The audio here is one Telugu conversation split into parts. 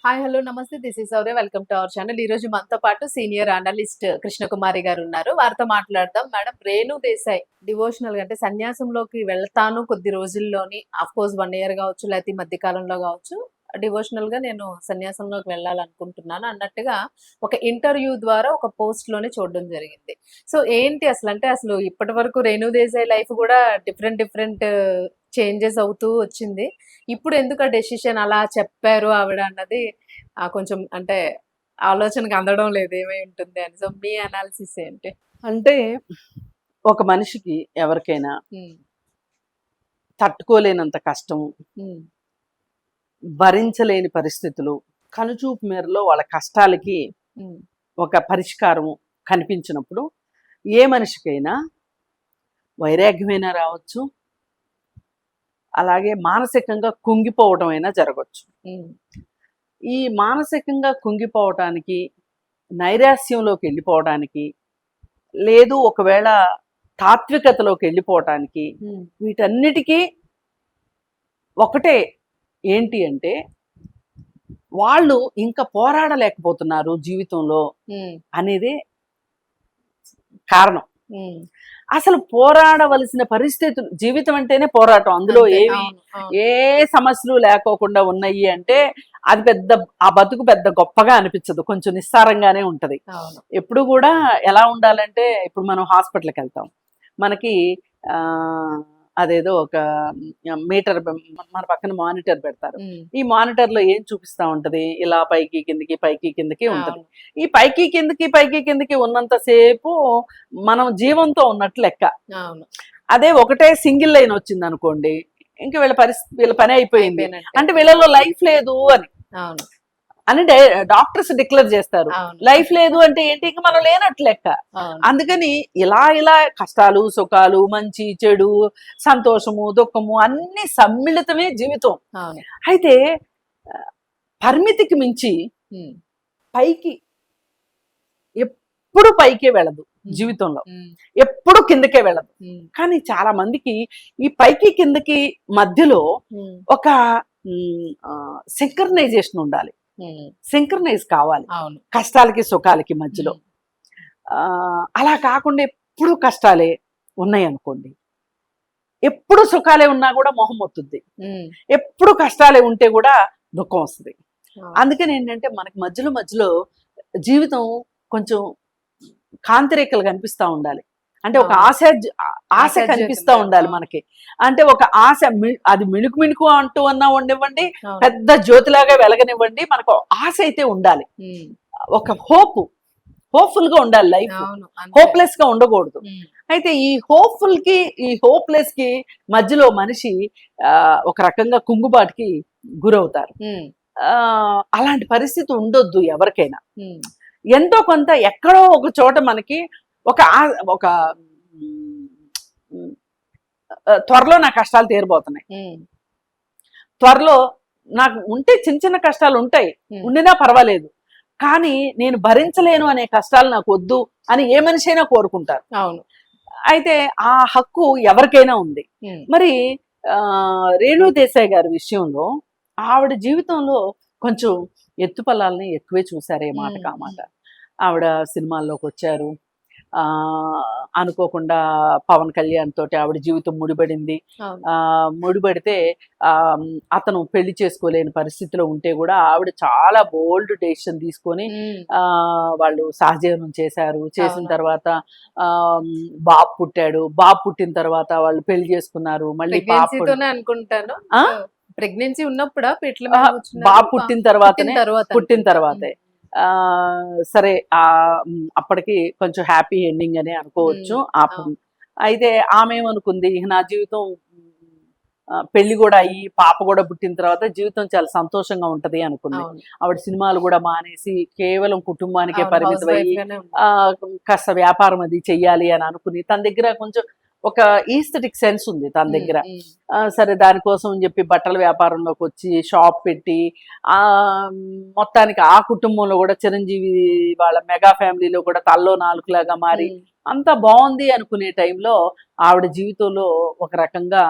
Hi hello namaste this is Sourya welcome to our channel. ఈ రోజు మనతో పాటు సీనియర్ అనలిస్ట్ కృష్ణకుమారి గారు ఉన్నారు. వారితో మాట్లాడదాం. మేడం, రేణు దేశాయ్ డివోషనల్ గా అంటే సన్యాసంలోకి వెళ్తాను కొద్ది రోజుల్లోని, ఆఫ్ కోర్స్ 1 ఇయర్ కావచ్చు, లేకపోతే ఈ మధ్య కాలంలో కావచ్చు, డివోషనల్ గా నేను సన్యాసంలోకి వెళ్ళాలనుకుంటున్నాను అన్నట్టుగా ఒక ఇంటర్వ్యూ ద్వారా ఒక పోస్ట్ లోనే చూడడం జరిగింది. సో ఏంటి అసలు అంటే అసలు ఇప్పటి వరకు రేణు దేశాయ్ లైఫ్ కూడా డిఫరెంట్ చేంజెస్ అవుతూ వచ్చింది. ఇప్పుడు ఎందుకు ఆ డెసిషన్ అలా చెప్పారు ఆవిడ అన్నది కొంచెం అంటే ఆలోచనకు అందడం లేదు ఏమై ఉంటుంది అని. సో మీ అనాలిసిస్ ఏంటి? అంటే ఒక మనిషికి ఎవరికైనా ఉమ్, తట్టుకోలేనంత కష్టం, ఉమ్, భరించలేని పరిస్థితులు, కనుచూపు మేరలో వాళ్ళ కష్టాలకి ఉమ్, ఒక పరిష్కారం కనిపించినప్పుడు ఏ మనిషికైనా వైరాగ్యమైనా రావచ్చు, అలాగే మానసికంగా కుంగిపోవడం అయినా జరగవచ్చు. ఉమ్, ఈ మానసికంగా కుంగిపోవటానికి, నైరాస్యంలోకి వెళ్ళిపోవడానికి, లేదు ఒకవేళ తాత్వికతలోకి వెళ్ళిపోవటానికి, ఉమ్, వీటన్నిటికీ ఒకటే ఏంటి అంటే వాళ్ళు ఇంకా పోరాడలేకపోతున్నారు జీవితంలో ఉమ్, అనేది కారణం. ఉమ్. అసలు పోరాడవలసిన పరిస్థితులు, జీవితం అంటేనే పోరాటం, అందులో అంతే, ఏమి అవును, అవును, ఏ సమస్యలు లేకోకుండా ఉన్నాయి అంటే అది పెద్ద, ఆ బతుకు పెద్ద గొప్పగా అనిపించదు, కొంచెం నిస్సారంగానే ఉంటది. అవును. ఎప్పుడు కూడా ఎలా ఉండాలంటే, ఇప్పుడు మనం హాస్పిటల్కి వెళ్తాం, మనకి ఆ అదేదో ఒక మీటర్ మన పక్కన మానిటర్ పెడతారు. ఉమ్, ఈ మానిటర్ లో ఏం చూపిస్తా ఉంటది, ఇలా పైకి కిందికి పైకి కిందికి ఉంటది. అవును, ఈ పైకి కిందికి ఉన్నంతసేపు మనం జీవంతో ఉన్నట్లు లెక్క. అవును. అదే ఒకటే సింగిల్ లైన్ వచ్చింది అనుకోండి, ఇంక వీళ్ళ పరిస్థితి, వీళ్ళ పని అయిపోయింది, అయిపోయినట్టే. అంటే వీళ్ళలో లైఫ్ లేదు అని అవును, అని డాక్టర్స్ డిక్లేర్ చేస్తారు. అవును, లైఫ్ లేదు అంటే ఏంటి, ఇంక మనం లేనట్లు లెక్క. అవును. అందుకని ఇలా కష్టాలు సుఖాలు, మంచి చెడు, సంతోషము దుఃఖము అన్ని సమ్మిళితమే జీవితం. అవును. అయితే ఆ, పరిమితికి మించి ఉమ్, పైకి ఎప్పుడు పైకే వెళ్ళదు ఉమ్, జీవితంలో, ఉమ్, ఎప్పుడు కిందకే వెళ్ళదు. ఉమ్, కానీ చాలా మందికి ఈ పైకి కిందకి మధ్యలో ఉమ్, ఒక సింక్రనైజేషన్ ఉండాలి, ఉమ్. సింక్రనైజ్ కావాలి అవును. కష్టాలకి సుఖాలకి మధ్యలో. ఉమ్, అలా కాకుండా ఎప్పుడు కష్టాలే ఉన్నాయి అనుకోండి, ఎప్పుడు సుఖాలే ఉన్నా కూడా మొహం వస్తుంది, ఉమ్, ఎప్పుడు కష్టాలే ఉంటే కూడా దుఃఖం వస్తుంది. అవును. అందుకని ఏంటంటే మనకి మధ్యలో మధ్యలో జీవితం కొంచెం కాంతిరేఖలు కనిపిస్తూ ఉండాలి. అంటే ఒక అవును. ఆశ కనిపిస్తూ ఉండాలి మనకి. అంటే ఒక ఆశ, అది మిణుకు మిణుకు అంటూ అన్నా ఉండనివ్వండి, అవును. పెద్ద జ్యోతిలాగా వెలగనివ్వండి, మనకు ఆశ అయితే ఉండాలి. ఉమ్, ఒక హోప్ఫుల్ గా ఉండాలి లైఫ్, అవును. అంతే. హోప్లెస్ గా ఉండకూడదు. ఉమ్, అయితే ఈ హోప్ఫుల్ కి ఈ హోప్లెస్ కి మధ్యలో మనిషి ఒక రకంగా కుంగుబాటుకి గురవుతారు. ఉమ్, అలాంటి పరిస్థితి ఉండొద్దు ఎవరికైనా. ఉమ్, ఎంతో కొంత ఎక్కడో ఒక చోట మనకి ఒక ఒక ఉమ్, త్వరలో నా కష్టాలు తీరబోతున్నాయి, ఉమ్, త్వరలో నాకు ఉంటే చిన్న చిన్న కష్టాలు ఉంటాయి, ఉండినా పర్వాలేదు, కానీ నేను భరించలేను అనే కష్టాలు నాకు వద్దు అని ఏ మనిషి అయినా కోరుకుంటారు. అవును. అయితే ఆ హక్కు ఎవరికైనా ఉంది. ఉమ్, మరి రేణు దేశాయ్ గారి విషయంలో ఆవిడ జీవితంలో కొంచెం ఎత్తుపల్లాలని ఎక్కువే చూశారు, ఏ మాట కామాట. ఆవిడ సినిమాల్లోకి వచ్చారు, అనుకోకుండా పవన్ కళ్యాణ్ తోటి ఆవిడ జీవితం ముడిపడింది. అవును. ముడిపడితే అతను పెళ్లి చేసుకోలేని పరిస్థితిలో ఉంటే కూడా ఆవిడ చాలా బోల్డ్ డెసిషన్ తీసుకొని ఉమ్, వాళ్ళు సహజీవనం చేశారు. చేసిన అవును. తర్వాత బాబు పుట్టాడు, బాబు పుట్టిన తర్వాత వాళ్ళు పెళ్లి చేసుకున్నారు, మళ్ళీ పాప ప్రెగ్నెన్సీతోనే అనుకుంటాను. ఆ? ప్రెగ్నెన్సీ ఉన్నప్పుడా పీటల మీద కూర్చున్నారు? బాబు పుట్టిన తర్వాతనే, పుట్టిన అనుకుంటా. తర్వాతే. సరే అప్పటికి కొంచెం హ్యాపీ ఎండింగ్ అని అనుకోవచ్చు. అవును. అయితే ఆమె ఏమనుకుంది, నా జీవితం పెళ్లి కూడా అయ్యి పాప కూడా పుట్టిన తర్వాత జీవితం చాలా సంతోషంగా ఉంటది అనుకుంది. అవును. ఆవిడ సినిమాలు కూడా మానేసి కేవలం కుటుంబానికే అవును. హౌస్ పరిమితం వైఫ్ అయ్యి గానే ఉంది. కాస్త వ్యాపారం అది చెయ్యాలి అని అనుకుని, తన దగ్గర కొంచెం ఒక ఈస్థెటిక్ సెన్స్ ఉంది తన దగ్గర. సరే దానికోసం అని చెప్పి బట్టల వ్యాపారంలోకి వచ్చి షాప్ పెట్టి, ఆ మొత్తానికి ఆ కుటుంబంలో కూడా చిరంజీవి వాళ్ళ మెగా ఫ్యామిలీలో కూడా తల్లో నాలుగులాగా మారి అంతా బాగుంది అనుకునే టైంలో ఆవిడ జీవితంలో ఒక రకంగా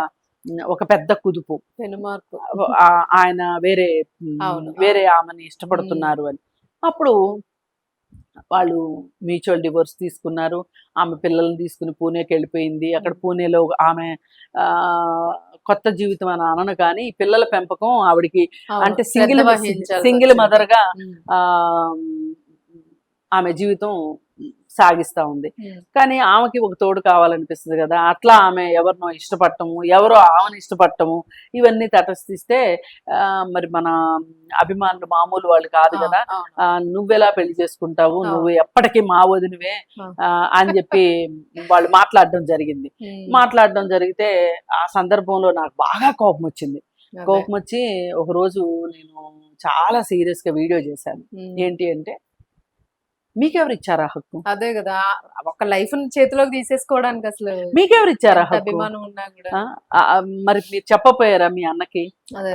ఒక పెద్ద కుదుపు, పెనుమార్పు. ఆయన వేరే అవును. వేరే ఆమెని ఇష్టపడుతున్నారు అని. అప్పుడు వాళ్ళు మ్యూచువల్ డివోర్స్ తీసుకున్నారు. ఆమె పిల్లల్ని తీసుకుని పూణేకి వెళ్ళిపోయింది. అక్కడ పూణేలో ఆమె ఆ, కొత్త జీవితం అని అనను కానీ పిల్లల పెంపకం ఆవిడికి అవును. అంటే శ్రద్ధ వహించాల్సి సింగిల్ వచ్చింది. మదర్గా ఉమ్. ఆ, ఆమె జీవితం సాగిస్తా ఉంది. ఉమ్. కానీ ఆమెకి ఒక తోడు కావాలనిపిస్తుంది కదా, అట్లా ఆమె ఎవరినో ఇష్టపడటము, ఎవరో ఆమెను ఇష్టపడటము, ఇవన్నీ తటస్థిస్తే మరి మన అభిమానులు మామూలు వాళ్ళు కాదు కదా. అవును. నువ్వెలా పెళ్లి చేసుకుంటావు, నువ్వు ఎప్పటికీ మా వదినవే ఆ. అని చెప్పి వాళ్ళు మాట్లాడడం జరిగింది. ఉమ్. మాట్లాడడం జరిగితే ఆ సందర్భంలో నాకు బాగా కోపం వచ్చింది. అదే. కోపం వచ్చి ఒక రోజు నేను చాలా సీరియస్ గా వీడియో చేశాను. ఉమ్. ఏంటి అంటే, మీకెవరు ఇచ్చారా హక్కు, అదే కదా, ఒక లైఫ్ చేతిలోకి తీసేసుకోవడానికి అసలు మీకెవరు ఇచ్చారా ఎంత హక్కు? అభిమానం ఉన్నా కూడా. మరి మీరు చెప్పపోయారా మీ అన్నకి, అదే.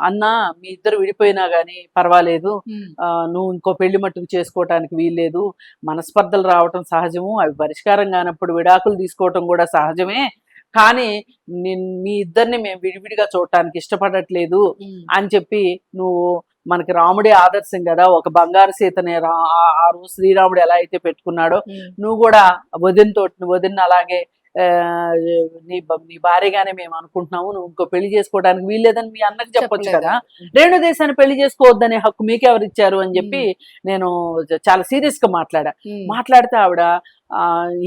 అన్న మీ ఇద్దరు విడిపోయినా గానీ పర్వాలేదు, ఉమ్. నువ్వు ఇంకో పెళ్లి మట్టుకు చేసుకోవటానికి వీల్లేదు, మనస్పర్ధలు రావటం సహజము, అవి పరిష్కారం కానప్పుడు విడాకులు తీసుకోవటం కూడా సహజమే, కానీ మీ ఇద్దరిని మేము విడివిడిగా చూడటానికి ఇష్టపడట్లేదు ఉమ్. అని చెప్పి, నువ్వు మనకి రాముడే ఆదర్శం కదా, ఒక బంగారు సీతనే ఆ రోజు శ్రీరాముడు ఎలా అయితే పెట్టుకున్నాడో ఉమ్. నువ్వు కూడా వదిన అలాగే నీ భార్యగానే మేము అనుకుంటున్నాము, నువ్వు ఇంకో పెళ్లి చేసుకోవడానికి వీల్లేదని మీ అన్నకి చెప్పొచ్చు చెప్పలేదు. కదా, రేణు దేశాన్ని పెళ్లి చేసుకోవద్దనే హక్కు మీకెవరు ఇచ్చారు అని చెప్పి నేను చాలా సీరియస్ గా ఉమ్. మాట్లాడితే ఆవిడ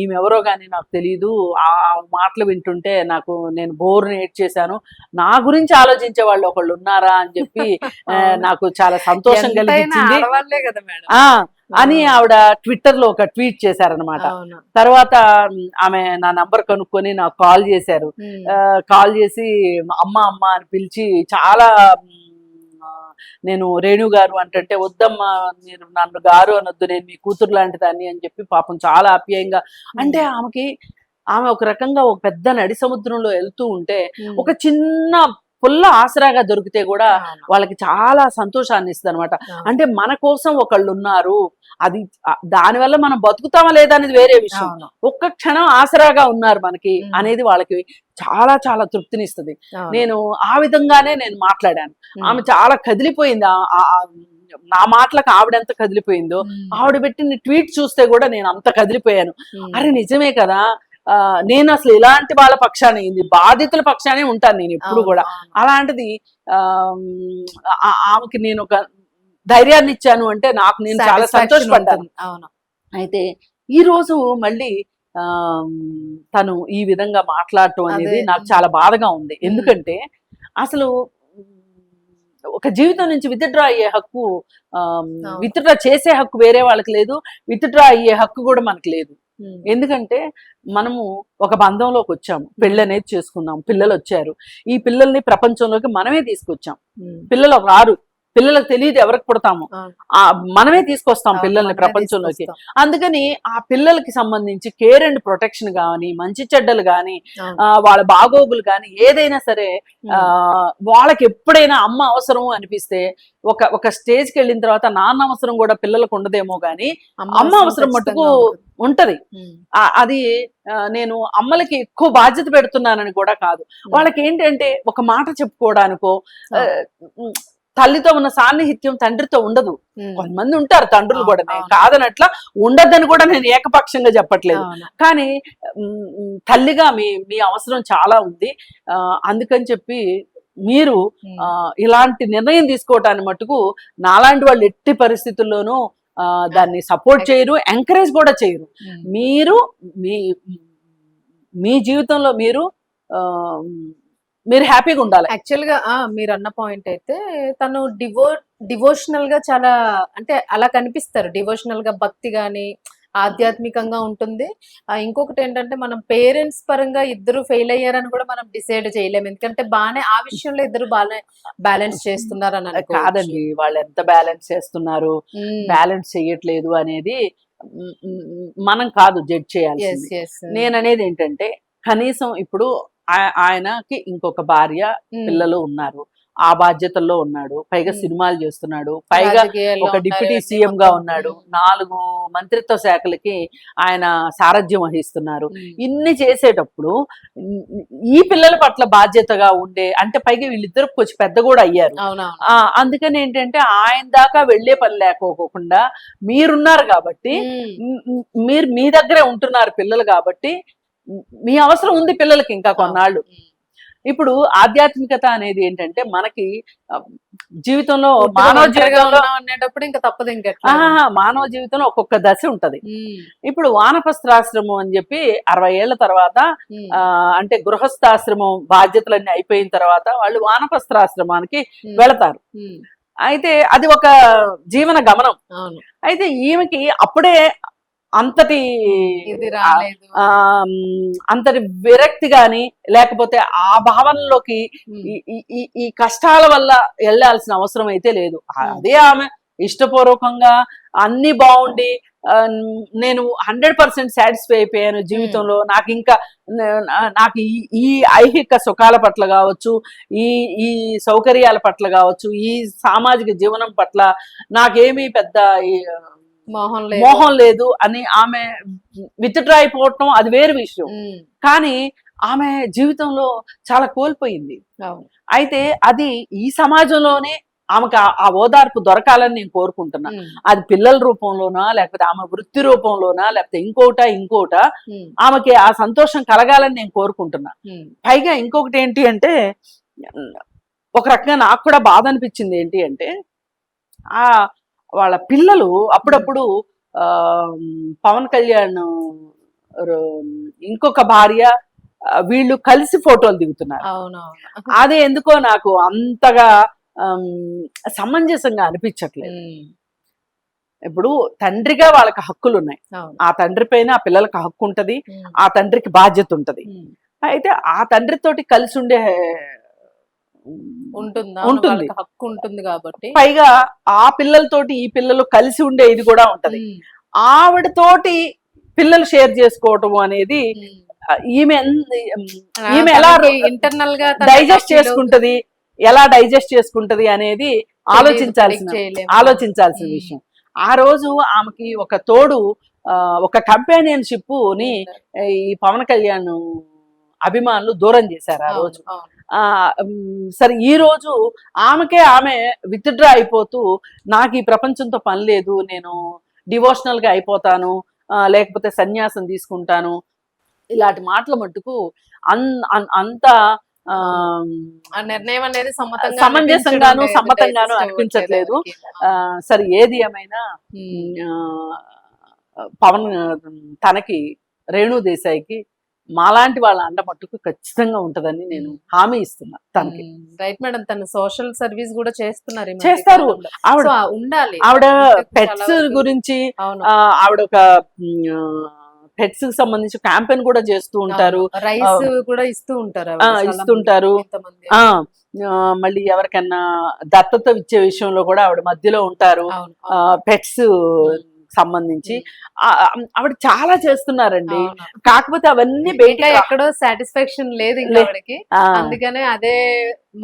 ఈమె ఎవరో గానీ నాకు తెలియదు, ఆ మాటలు వింటుంటే నేను బోర్ని ఏడ్చేశాను, నా గురించి ఆలోచించే వాళ్ళు ఒకళ్ళు ఉన్నారా అని చెప్పి అవును. నాకు చాలా సంతోషం ఎంతైనా కలిగించింది ఆడవాళ్లే కదా మేడం. అని ఆవిడ ట్విట్టర్ లో ఒక ట్వీట్ చేశారనమాట. అవును. తర్వాత ఆమె నా నంబర్ కనుక్కొని నాకు కాల్ చేశారు. ఉమ్. కాల్ చేసి అమ్మ అమ్మ అని పిలిచి చాలా నేను రేణు గారు అంటే వద్దమ్మా, మీరు నన్ను గారు అనొద్దు, నేను మీ కూతురు లాంటి దాన్ని అని చెప్పి పాపం చాలా ఆప్యాయంగా, అంటే ఆమె ఒక రకంగా ఒక పెద్ద నడి సముద్రంలో వెళ్తూ ఉంటే ఉమ్. ఒక చిన్న పుల్ల ఆసరాగా దొరికితే కూడా అవును. వాళ్ళకి చాలా సంతోషాన్ని ఇస్తుంది అనమాట. అవును. అంటే మన కోసం ఒకళ్ళు ఉన్నారు, అది దానివల్ల మనం బతుకుతామా లేదా అనేది వేరే విషయం, అవును. ఒక్క క్షణం ఆసరాగా ఉన్నారు మనకి అనేది వాళ్ళకి చాలా చాలా తృప్తినిస్తుంది. అవును. నేను ఆ విధంగానే నేను మాట్లాడాను. ఆమె చాలా కదిలిపోయింది. నా మాటలకు ఆవిడెంత కదిలిపోయిందో, ఆవిడ పెట్టిన ట్వీట్ చూస్తే కూడా నేను అంత కదిలిపోయాను. అరే నిజమే కదా, నేను అసలు ఇలాంటి వాళ్ళ పక్షానే, బాధితుల పక్షానే ఉంటాను నేను ఎప్పుడు కూడా. అలాంటిది ఆమెకి నేను ఒక ధైర్యాన్ని ఇచ్చాను అంటే నాకు నేను చాలా సంతోషపడ్డాను. అయితే ఈ రోజు మళ్ళీ తను ఈ విధంగా మాట్లాడటం అనేది నాకు చాలా బాధగా ఉంది. ఎందుకంటే అసలు ఒక జీవితం నుంచి విత్డ్రా అయ్యే హక్కు, విత్డ్రా చేసే హక్కు వేరే వాళ్ళకి లేదు, విత్డ్రా అయ్యే హక్కు కూడా మనకు లేదు. ఎందుకంటే మనము ఒక బంధంలోకి వచ్చాము, పెళ్ళి అనేది చేసుకున్నాం, పిల్లలు వచ్చారు, ఈ పిల్లల్ని ప్రపంచంలోకి మనమే తీసుకొచ్చాం. పిల్లలు రారు, పిల్లలకు తెలియదు ఎవరికి పుడతామో, మనమే తీసుకొస్తాం పిల్లల్ని ప్రపంచంలోకి. అందుకని ఆ పిల్లలకి సంబంధించి కేర్ అండ్ ప్రొటెక్షన్ కానీ, మంచి చెడ్డలు కానీ, వాళ్ళ బాగోగులు కానీ ఏదైనా సరే వాళ్ళకి ఎప్పుడైనా అమ్మ అవసరం అనిపిస్తే, ఒక స్టేజ్కి వెళ్ళిన తర్వాత నాన్న అవసరం కూడా పిల్లలకు ఉండదేమో కానీ అమ్మ అవసరం మటుకు ఉంటది. అది నేను అమ్మలకి ఎక్కువ బాధ్యత పెడుతున్నానని కూడా కాదు, వాళ్ళకి ఏంటంటే ఒక మాట చెప్పుకోవడానికో, తల్లితో ఉన్న సాన్నిహిత్యం తండ్రితో ఉండదు. కొంతమంది ఉంటారు తండ్రులు కూడా, నేను కాదనట్లా ఉండద్దని కూడా నేను ఏకపక్షంగా చెప్పట్లేదు, కానీ తల్లిగా మీ అవసరం చాలా ఉంది. అందుకని చెప్పి మీరు ఇలాంటి నిర్ణయం తీసుకోవటాన్ని మటుకు నాలాంటి వాళ్ళు ఎట్టి పరిస్థితుల్లోనూ దాన్ని సపోర్ట్ చేయరు, ఎంకరేజ్ కూడా చేయరు. మీరు మీ జీవితంలో మీరు హ్యాపీగా ఉండాలి. యాక్చువల్ గా మీరు అన్న పాయింట్ అయితే, తను డివోషనల్ గా చాలా, అంటే అలా కనిపిస్తారు, డివోషనల్ గా భక్తి గాని ఆధ్యాత్మికంగా ఉంటుంది. ఇంకొకటి ఏంటంటే, మనం పేరెంట్స్ పరంగా ఇద్దరు ఫెయిల్ అయ్యారని కూడా మనం డిసైడ్ చేయలేము, ఎందుకంటే బానే ఆ విషయంలో ఇద్దరు బాగా బ్యాలెన్స్ చేస్తున్నారు అని కాదండి. వాళ్ళు ఎంత బ్యాలెన్స్ చేస్తున్నారు, బ్యాలెన్స్ చేయట్లేదు అనేది మనం కాదు జడ్జ్ చేయాల్సింది. నేననేది ఏంటంటే, కనీసం ఇప్పుడు ఆయనకి ఇంకొక భార్య, పిల్లలు ఉన్నారు, ఆ బాధ్యతల్లో ఉన్నాడు, పైగా ఉమ్. సినిమాలు చేస్తున్నాడు, పైగా రాజకీయాల్లో ఒక ఉన్నారు, డిప్యూటీ ఇవన్నీ సీఎం గా మొత్తం. ఉన్నాడు, 4 మంత్రిత్వ శాఖలకి ఆయన సారథ్యం వహిస్తున్నారు. ఉమ్. ఇన్ని చేసేటప్పుడు ఉమ్, ఈ పిల్లల పట్ల బాధ్యతగా ఉండే, అంటే పైగా వీళ్ళిద్దరు కొంచెం పెద్ద కూడా అయ్యారు. అవునవును. అందుకని ఏంటంటే ఆయన దాకా వెళ్లే పని లేకోకుండా మీరున్నారు కాబట్టి, మీరు మీ దగ్గరే ఉంటున్నారు పిల్లలు కాబట్టి, మీ అవసరం ఉంది పిల్లలకి ఇంకా కొన్నాళ్ళు. ఇప్పుడు ఆధ్యాత్మికత అనేది ఏంటంటే మనకి ఆ, జీవితంలో మానవ జీవితంలో అనేటప్పుడు ఇంకా తప్పదు ఇంకా మానవ జీవితంలో ఒక్కొక్క దశ ఉంటది. ఇప్పుడు వానప్రస్థాశ్రమం అని చెప్పి 60 ఏళ్ల తర్వాత అంటే గృహస్థాశ్రమం బాధ్యతలన్నీ అయిపోయిన తర్వాత వాళ్ళు వానప్రస్థాశ్రమానికి వెళతారు. అయితే అది ఒక జీవన గమనం. అయితే ఈమెకి అప్పుడే అంతటి అంతటి విరక్తి గాని లేకపోతే ఆ భావనలోకి ఈ కష్టాల వల్ల వెళ్ళాల్సిన అవసరం అయితే లేదు. అదే ఆమె ఇష్టపూర్వకంగా అన్ని బాగుండి నేను 100% సాటిస్ఫై అయిపోయాను జీవితంలో, నాకు ఇంకా నాకు ఈ ఐహిక సుఖాల పట్ల కావచ్చు, ఈ సౌకర్యాల పట్ల కావచ్చు, ఈ సామాజిక జీవనం పట్ల నాకేమీ పెద్ద మోహం లేదు అని ఆమె విత్డ్రా అయిపోవటం అది వేరు విషయం. కానీ ఆమె జీవితంలో చాలా కోల్పోయింది. అయితే అది ఈ సమాజంలోనే ఆమెకు ఆ ఓదార్పు దొరకాలని నేను కోరుకుంటున్నా. అది పిల్లల రూపంలోనా లేకపోతే ఆమె వృత్తి రూపంలోనా లేకపోతే ఇంకోట ఆమెకి ఆ సంతోషం కలగాలని నేను కోరుకుంటున్నా. పైగా ఇంకొకటి ఏంటి అంటే, ఒక రకంగా నాకు కూడా బాధ అనిపించింది ఏంటి అంటే, వాళ్ళ పిల్లలు అప్పుడప్పుడు పవన్ కళ్యాణ్ ఇంకొక భార్య వీళ్ళు కలిసి ఫోటోలు దిగుతున్నారు. అదే ఎందుకో నాకు అంతగా సమంజసంగా అనిపించట్లేదు. ఇప్పుడు తండ్రిగా వాళ్ళకి హక్కులు ఉన్నాయి, ఆ తండ్రి పైన ఆ పిల్లలకి హక్కు ఉంటది, ఆ తండ్రికి బాధ్యత ఉంటది. అయితే ఆ తండ్రితోటి కలిసి ఉండే ఉంటుంది హక్కు ఉంటుంది కాబట్టి, పైగా ఆ పిల్లలతోటి ఈ పిల్లలు కలిసి ఉండే ఇది కూడా ఉంటది. ఆవిడతోటి పిల్లలు షేర్ చేసుకోవటం అనేది ఈమె ఎలా ఇంటర్నల్ గా డైజెస్ట్ చేసుకుంటది, ఎలా డైజెస్ట్ చేసుకుంటది అనేది ఆలోచించాల్సిన విషయం. ఆ రోజు ఆమెకి ఒక తోడు, ఒక కంపానియన్షిప్ ని ఈ పవన్ కళ్యాణ్ అభిమానులు దూరం చేశారు ఆ రోజు. సరే ఈ రోజు ఆమె విత్డ్రా అయిపోతూ నాకు ఈ ప్రపంచంతో పని లేదు, నేను డివోషనల్ గా అయిపోతాను, లేకపోతే సన్యాసం తీసుకుంటాను, ఇలాంటి మాటల మట్టుకు అంత నిర్ణయం అనేది సమంజసంగాను సమ్మతంగాను అనిపించట్లేదు. సరే ఏది ఏమైనా పవన్ తనకి రేణు దేశాయికి మాలాంటి వాళ్ళ అండ మట్టుకు ఖచ్చితంగా ఉంటదని నేను హామీ ఇస్తున్నా తనకి. రైట్ మేడం, తను సోషల్ సర్వీస్ కూడా చేస్తారు. ఉండాలి. ఆవిడ పెట్స్ గురించి ఆవిడ ఒక పెట్స్ కి సంబంధించి క్యాంపెయిన్ కూడా చేస్తూ ఉంటారు, రైస్ కూడా ఇస్తుంటారు. మళ్ళీ ఎవరికన్నా దత్తత ఇచ్చే విషయంలో కూడా ఆవిడ మధ్యలో ఉంటారు. పెట్స్ సంబంధించి ఆవిడ చాలా చేస్తున్నారండి. కాకపోతే అవన్నీ బయట ఎక్కడో సాటిస్ఫాక్షన్ లేదు ఆవిడకి, అందుకనే అదే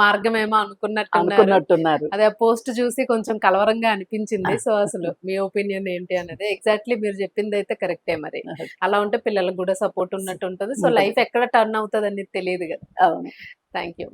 మార్గమేమో అనుకున్నట్టున్నారు. అదే పోస్ట్ చూసి కొంచెం కలవరంగా అనిపించింది. సో అసలు మీ ఒపీనియన్ ఏంటి అనేది ఎగ్జాక్ట్లీ మీరు చెప్పింది అయితే కరెక్టే. మరి అలా ఉంటే పిల్లలకు కూడా సపోర్ట్ ఉన్నట్టు ఉంటుంది. సో లైఫ్ ఎక్కడ టర్న్ అవుతుంది అనేది తెలియదు కదా. Thank you.